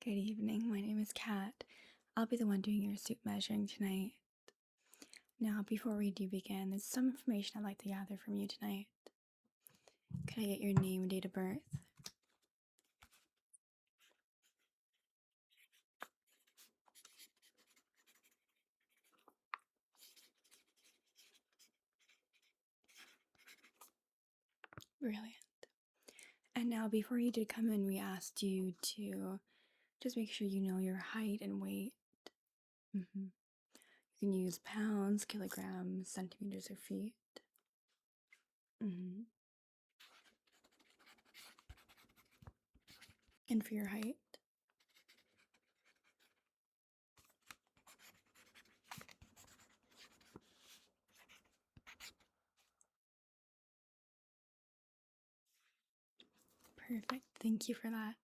Good evening. My name is Kat. I'll be the one doing your suit measuring tonight. Now, before we do begin, there's some information I'd like to gather from you tonight. Can I get your name and date of birth? Brilliant. And now, before you did come in, we asked you to just make sure you know your height and weight. You can use pounds, kilograms, centimeters, or feet. And for your height? Perfect. Thank you for that.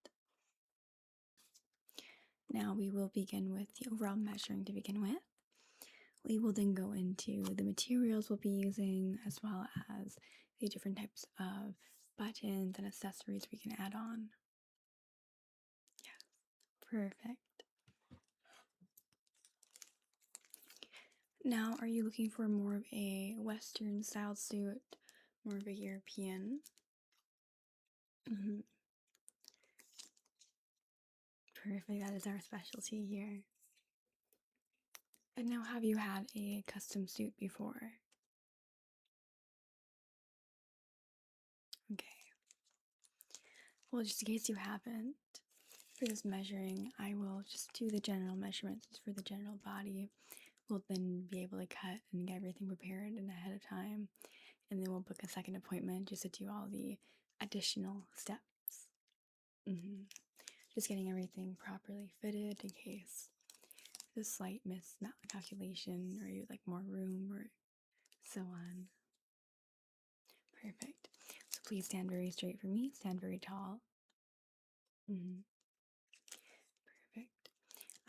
Now we will begin with the overall measuring to begin with. We will then go into the materials we'll be using, as well as the different types of buttons and accessories we can add on. Yes, perfect. Now, are you looking for more of a Western style suit, more of a European? Perfect, that is our specialty here. And now, have you had a custom suit before? Okay. Well, just in case you haven't, for this measuring, I will just do the general measurements for the general body. We'll then be able to cut and get everything prepared and ahead of time. And then we'll book a second appointment just to do all the additional steps. Just getting everything properly fitted in case there's a slight miscalculation or you'd like more room or so on. Perfect. So please stand very straight for me. Stand very tall. Perfect.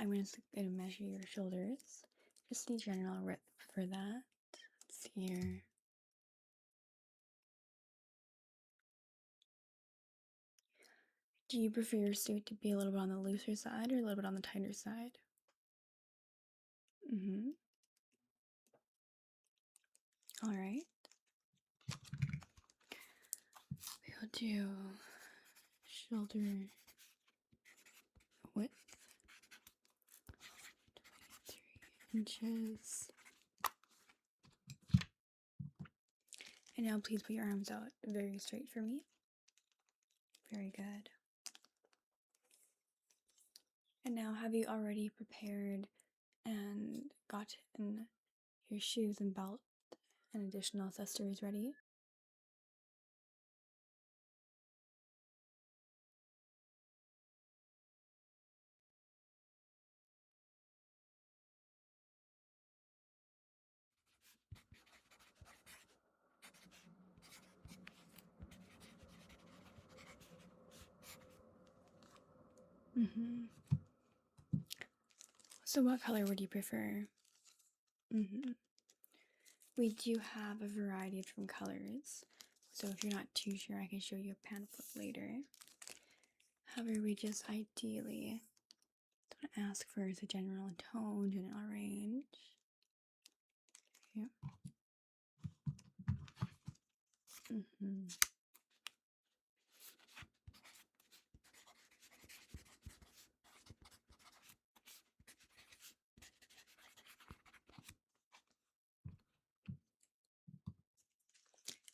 I'm going to measure your shoulders. Just the general width for that. Let's see here. Do you prefer your suit to be a little bit on the looser side or a little bit on the tighter side? All right. We'll do shoulder width, 23 inches. And now please put your arms out very straight for me. Very good. And now, have you already prepared and gotten your shoes and belt and additional accessories ready? So what color would you prefer? We do have a variety of different colors, so if you're not too sure, I can show you a pamphlet later. However, we just ideally want to ask for is a general tone, general range. Yeah.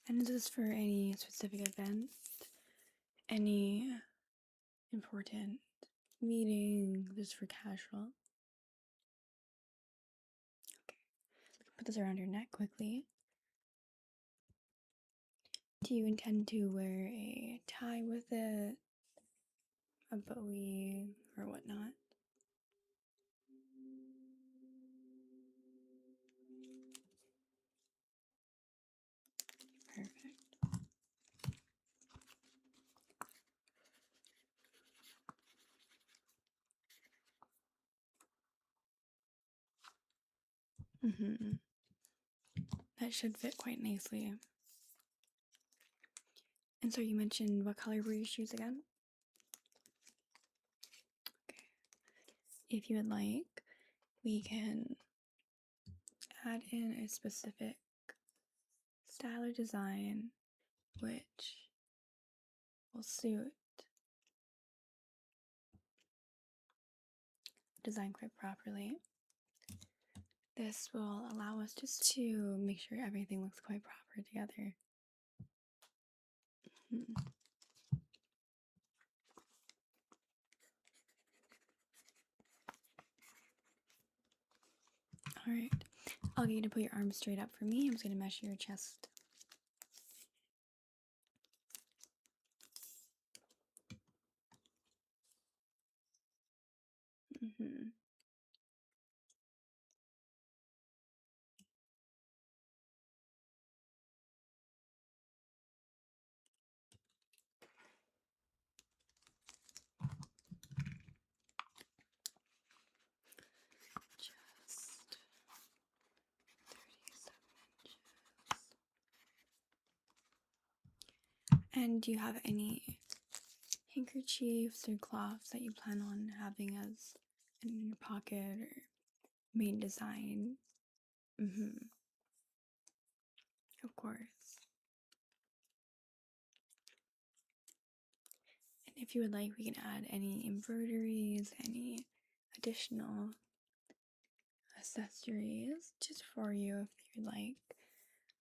And is this for any specific event? Any important meeting? This is for casual? Okay. Put this around your neck quickly. Do you intend to wear a tie with it? A bowie or whatnot? Perfect. That should fit quite nicely. And so you mentioned what color were your shoes again? Okay. if you would like, we can add in a specific style or design which will suit the design quite properly. This will allow us just to make sure everything looks quite proper together. All right, I'll get you to put your arms straight up for me. I'm just going to measure your chest. Mm-hmm. Chest, 37 inches. And do you have any handkerchiefs or cloths that you plan on having as in your pocket or main design? Mm-hmm. Of course. And if you would like, we can add any embroideries, any additional accessories just for you if you'd like.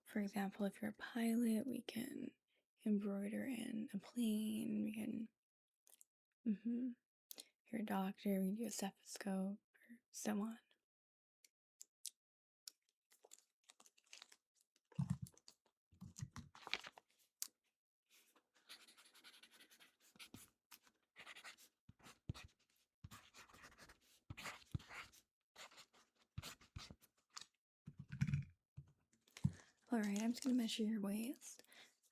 For example, if you're a pilot, we can embroider in a plane. We can, if you're a doctor, we do a stethoscope or so on. Alright, I'm just going to measure your waist.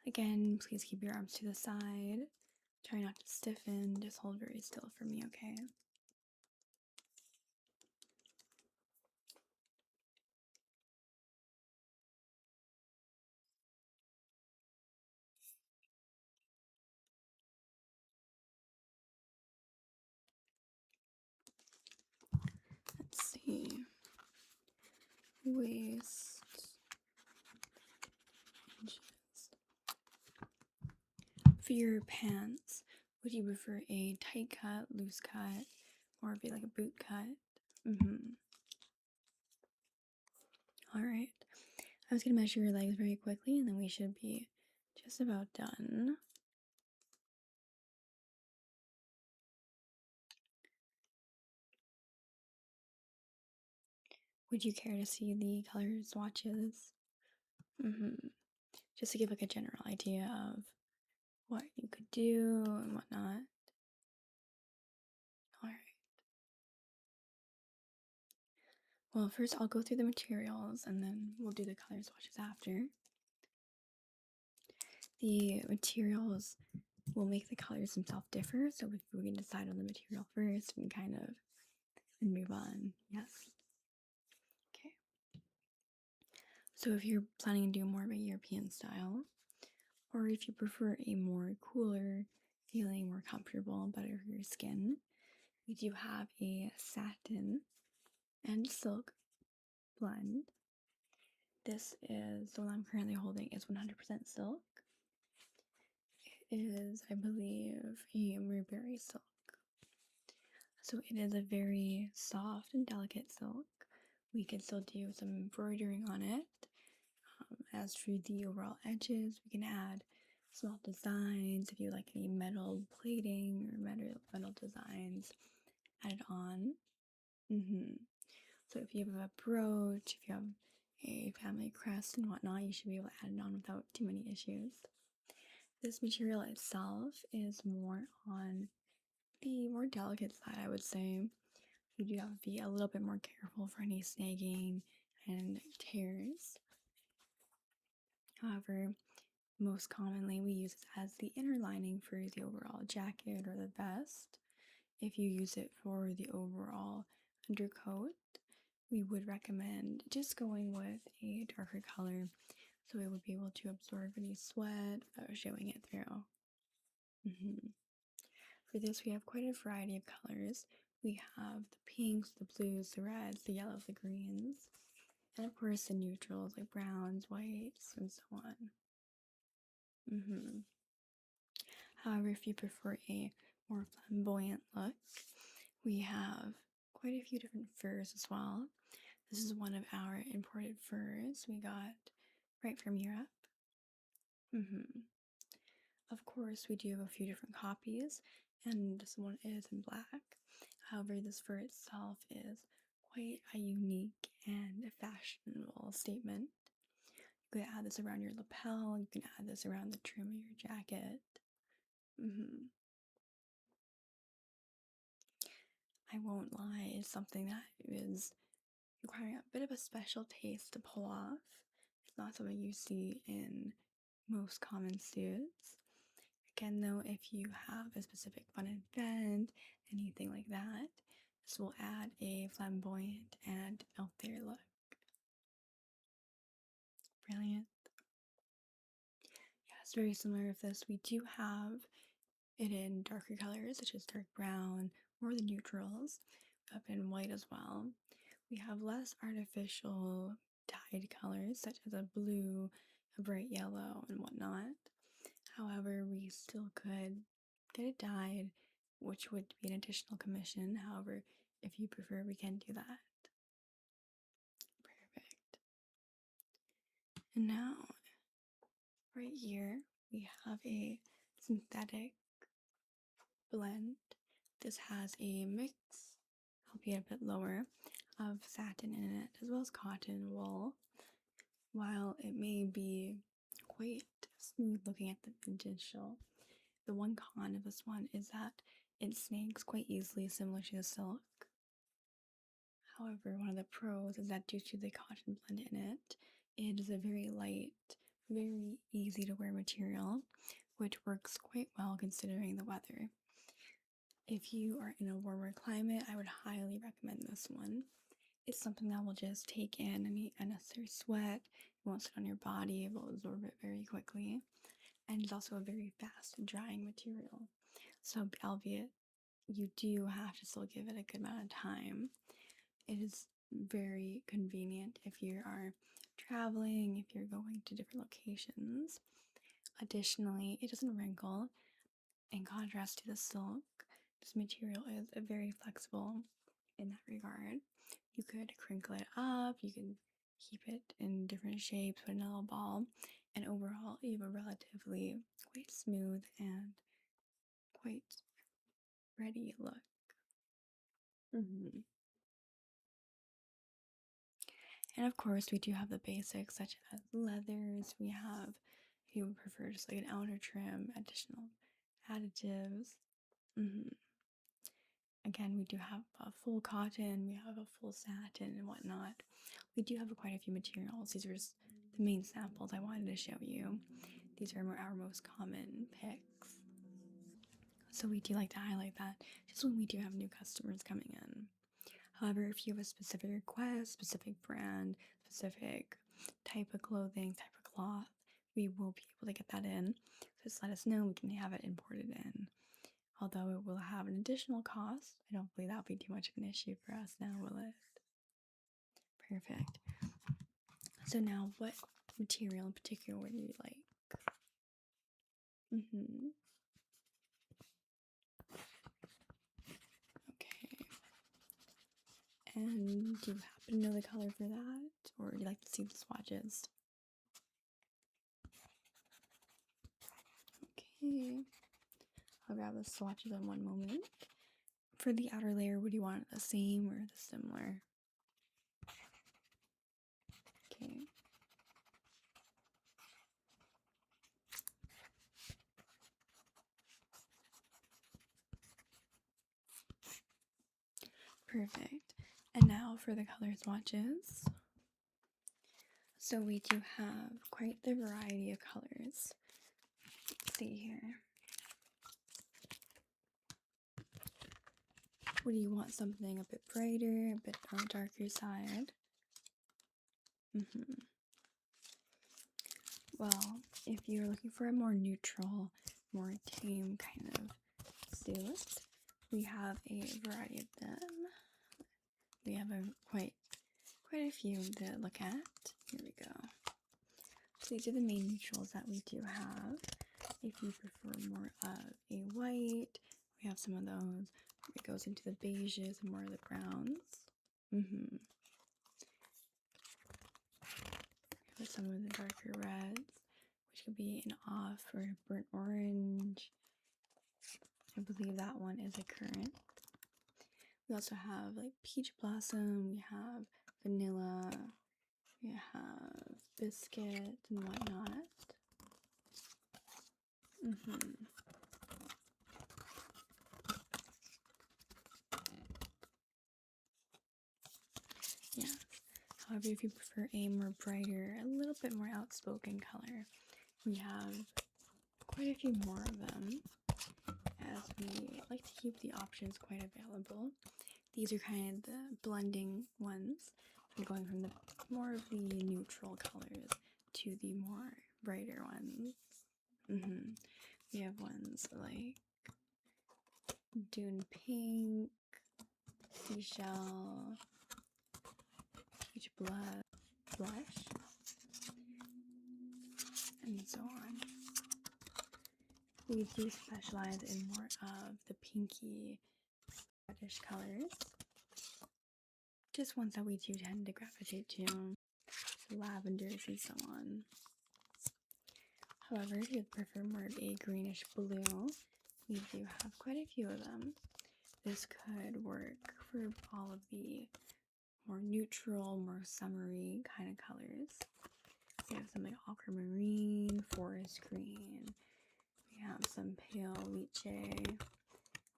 Again, please keep your arms to the side. Try not to stiffen. Just hold very still for me, okay? Let's see. Waist inches. For your pants, would you prefer a tight cut, loose cut, or be like a boot cut? Alright. I was going to measure your legs very quickly and then we should be just about done. Would you care to see the color swatches? Just to give like a general idea of what you could do and whatnot. Alright. Well, first I'll go through the materials and then we'll do the color swatches after. The materials will make the colors themselves differ, so if we can decide on the material first, we can kind of move on. Yes. Okay. So if you're planning to do more of a European style, or if you prefer a more cooler feeling, more comfortable, better for your skin, we do have a satin and silk blend. This is the one I'm currently holding is 100% silk. It is, I believe, a mulberry silk. So it is a very soft and delicate silk. We can still do some embroidering on it. As for the overall edges, we can add small designs if you like any metal plating or metal designs added on. So if you have a brooch, if you have a family crest and whatnot, you should be able to add it on without too many issues. This material itself is more on the more delicate side, I would say. You do have to be a little bit more careful for any snagging and tears. However, most commonly we use it as the inner lining for the overall jacket or the vest. If you use it for the overall undercoat, we would recommend just going with a darker color so it would be able to absorb any sweat without showing it through. For this, we have quite a variety of colors. We have the pinks, the blues, the reds, the yellows, the greens, and of course the neutrals like browns, whites, and so on. However, if you prefer a more flamboyant look, we have quite a few different furs as well. This is one of our imported furs we got right from Europe. Of course, we do have a few different copies, and this one is in black. However, this fur itself is quite a unique and a fashionable statement. You could add this around your lapel, you can add this around the trim of your jacket. I won't lie, it's something that is requiring a bit of a special taste to pull off. It's not something you see in most common suits. Again, though, if you have a specific fun event, anything like that, this will add a flamboyant and out there look. Brilliant. Yeah, it's very similar with this. We do have it in darker colors, such as dark brown or the neutrals, up in white as well. We have less artificial dyed colors, such as a blue, a bright yellow, and whatnot. However, we still could get it dyed, which would be an additional commission. However, if you prefer, we can do that. Perfect. And now, right here, we have a synthetic blend. This has a mix, albeit a bit lower, of satin in it, as well as cotton and wool. While it may be quite smooth looking at the initial, the one con of this one is that it snags quite easily, similar to the silk. However, one of the pros is that due to the cotton blend in it, it is a very light, very easy to wear material, which works quite well considering the weather. If you are in a warmer climate, I would highly recommend this one. It's something that will just take in any unnecessary sweat. It won't sit on your body, it will absorb it very quickly. And it's also a very fast drying material. So, albeit you do have to still give it a good amount of time, it is very convenient if you are traveling, if you're going to different locations. Additionally, it doesn't wrinkle. In contrast to the silk, this material is very flexible in that regard. You could crinkle it up, you can keep it in different shapes, put in a little ball, and overall you have a relatively quite smooth and quite ready look. And of course, we do have the basics such as leathers. We have, if you would prefer, just like an outer trim, additional additives. Again, we do have a full cotton, we have a full satin and whatnot. We do have quite a few materials. These are just the main samples I wanted to show you. These are our most common picks. So we do like to highlight that just when we do have new customers coming in. However, if you have a specific request, specific brand, specific type of clothing, type of cloth, we will be able to get that in. So just let us know, we can have it imported in. Although it will have an additional cost, I don't believe that'll be too much of an issue for us now, will it? Perfect. So now, what material in particular would you like? Okay. And do you happen to know the color for that? Or would you like to see the swatches? Okay. I'll grab the swatches in one moment. For the outer layer, would you want it the same or the similar? Okay. Perfect. And now for the color swatches. So we do have quite the variety of colors. Let's see here. Would you want something a bit brighter, a bit on the darker side? Well, if you're looking for a more neutral, more tame kind of suit, we have a variety of them. We have quite a few to look at. Here we go. So these are the main neutrals that we do have. If you prefer more of a white, we have some of those. It goes into the beiges and more of the browns. With some of the darker reds, which could be an off or a burnt orange. I believe that one is a currant. We also have like peach blossom, we have vanilla, we have biscuit and whatnot. Yeah. However, if you prefer a more brighter, a little bit more outspoken color, we have quite a few more of them, as we like to keep the options quite available. These are kind of the blending ones. I'm going from the more of the neutral colors to the more brighter ones. We have ones like Dune Pink, Seashell, Peach Blush, and so on. We do specialize in more of the pinky reddish colors. Just ones that we do tend to gravitate to. So lavenders and so on. However, if you prefer more of a greenish blue, we do have quite a few of them. This could work for all of the more neutral, more summery kind of colors. So we have some like aquamarine, forest green. We have some pale lychee.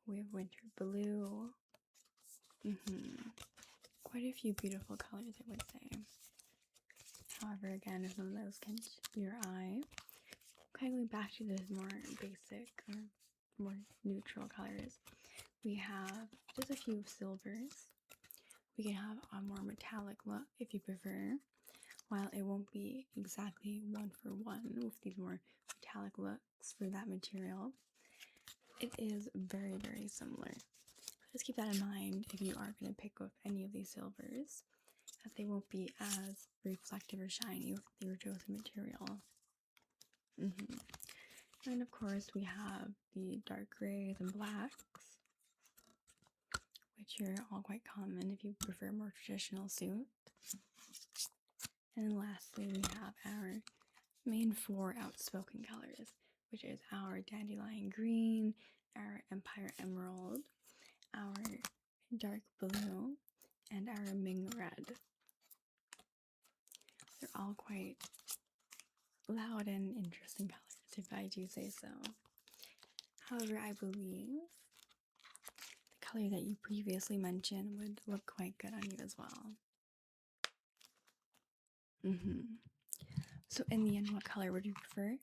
We have winter blue. Quite a few beautiful colors, I would say. However, again, if some of those catch your eye, kind of going back to the more basic or more neutral colors, we have just a few silvers. We can have a more metallic look if you prefer. While it won't be exactly one for one with these more metallic looks for that material, it is very, very similar. Just keep that in mind if you are going to pick up any of these silvers, that they won't be as reflective or shiny with the chosen material. And of course, we have the dark grays and blacks, which are all quite common if you prefer a more traditional suit. And lastly, we have our main 4 outspoken colors, which is our dandelion green, our empire emerald, our dark blue, and our Ming red. They're all quite loud and interesting colors, if I do say so. However, I believe the color that you previously mentioned would look quite good on you as well. So in the end, what color would you prefer?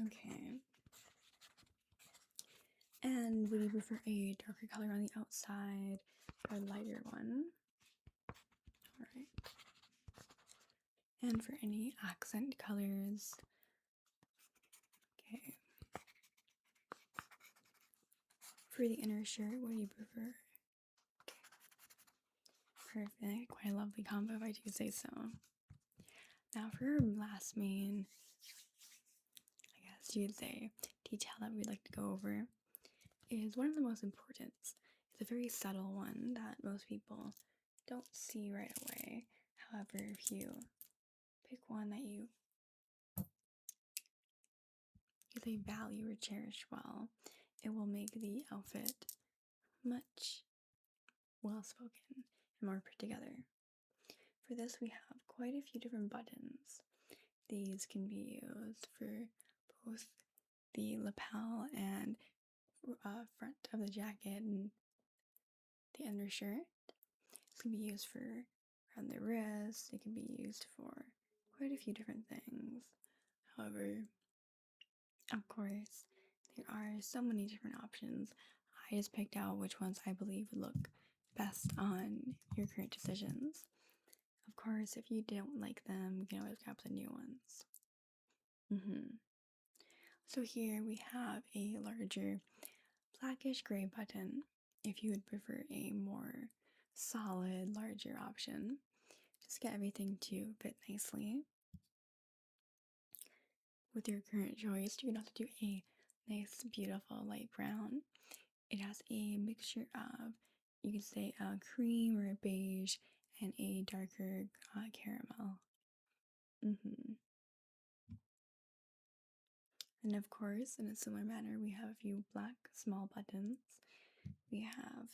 Okay. And would you prefer a darker color on the outside or a lighter one? Alright. And for any accent colors, okay. For the inner shirt, what do you prefer? Okay. Perfect. Quite a lovely combo if I do say so. Now for our last main, I guess you'd say, detail that we'd like to go over is one of the most important. It's a very subtle one that most people don't see right away. However, if you pick one that you value or cherish well, it will make the outfit much well spoken and more put together. For this, we have quite a few different buttons. These can be used for both the lapel and front of the jacket and the undershirt. This can be used for around the wrist. It can be used for quite a few different things. However, of course, there are so many different options. I just picked out which ones I believe would look best on your current decisions. Of course, if you don't like them, you can always grab the new ones. So here we have a larger blackish gray button if you would prefer a more solid, larger option. Just get everything to fit nicely. With your current choice, you can also do a nice, beautiful light brown. It has a mixture of, you could say, a cream or a beige and a darker caramel. And of course, in a similar manner, we have a few black small buttons. We have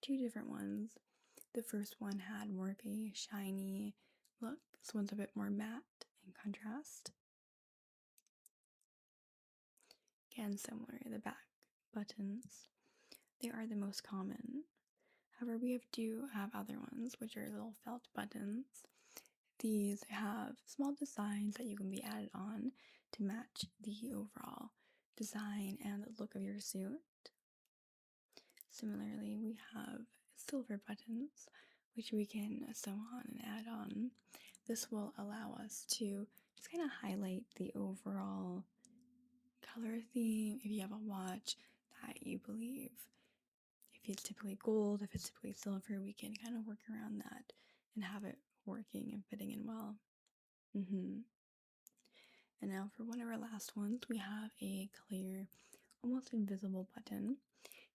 two different ones. The first one had more of a shiny look. This one's a bit more matte in contrast. Again, similar, the back buttons. They are the most common. However, we do have other ones, which are little felt buttons. These have small designs that you can be added on to match the overall design and the look of your suit. Similarly, we have silver buttons, which we can sew on and add on. This will allow us to just kind of highlight the overall color theme. If you have a watch that you believe, if it's typically gold, if it's typically silver, we can kind of work around that and have it working and fitting in well. And now for one of our last ones, we have a clear, almost invisible button.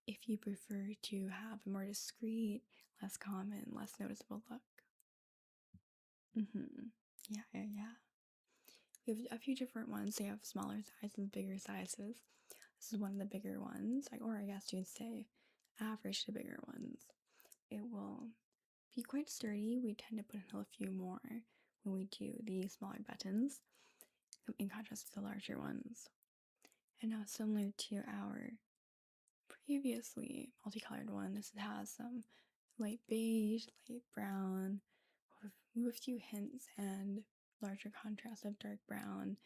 If you prefer to have a more discreet, less common, less noticeable look. Yeah. We have a few different ones. They have smaller sizes, bigger sizes. This is one of the bigger ones, or I guess you'd say average to bigger ones. It will be quite sturdy. We tend to put in a few more when we do the smaller buttons in contrast to the larger ones. And now, similar to our previously multicolored one, this has some light beige, light brown, with a few hints and larger contrast of dark brown,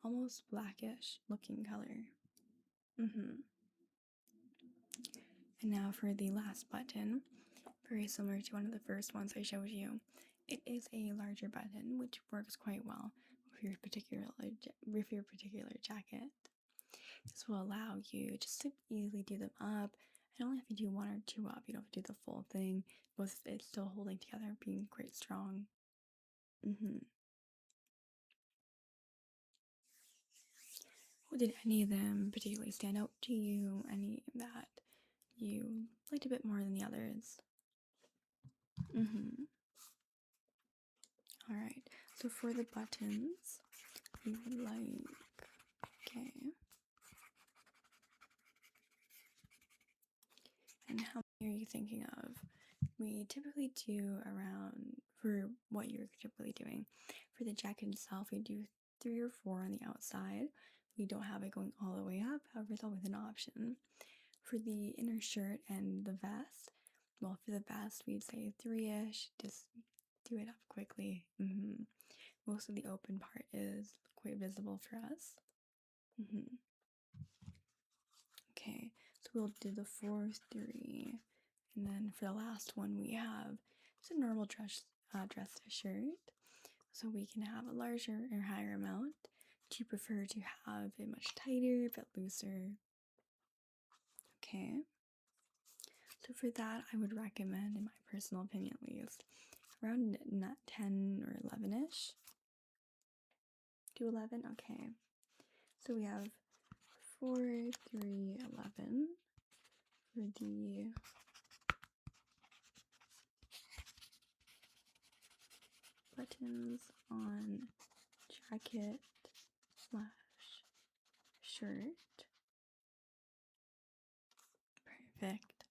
almost blackish looking color. And now for the last button, very similar to one of the first ones I showed you. It is a larger button, which works quite well with your particular jacket. This will allow you just to easily do them up. And only have to do one or two up. You don't have to do the full thing. Both it's still holding together, being quite strong. Did any of them particularly stand out to you? Any that you liked a bit more than the others? Alright, so for the buttons, we would like, okay. And how many are you thinking of? We typically do around, for what you're typically doing, for the jacket itself, we do 3 or 4 on the outside. We don't have it going all the way up, however, it's always an option. For the inner shirt and the vest, well, for the vest, we'd say 3-ish, just do it up quickly. Most of the open part is quite visible for us. Okay, so we'll do the 4, 3, and then for the last one, we have just a normal dress shirt. So we can have a larger or higher amount. Do you prefer to have it much tighter, a bit looser? Okay. So for that, I would recommend, in my personal opinion at least, around 10 or 11-ish. Do 11? Okay. So we have 4, 3, 11 for the buttons on jacket / shirt. Perfect.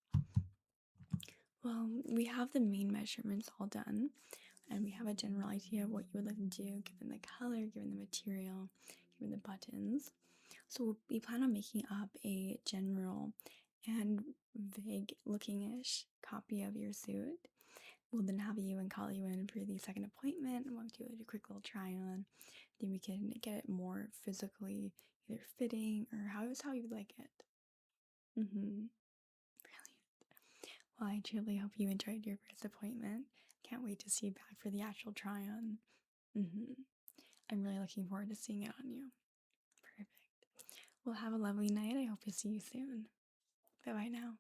Well, we have the main measurements all done, and we have a general idea of what you would like to do, given the color, given the material, given the buttons. So we plan on making up a general and vague looking-ish copy of your suit. We'll then have you and call you in for the second appointment, and we'll do a quick little try on. Then we can get it more physically either fitting or how you like it. Brilliant. Well, I truly hope you enjoyed your first appointment. Can't wait to see you back for the actual try on. I'm really looking forward to seeing it on you. Perfect. Well, have a lovely night. I hope to see you soon. Bye bye now.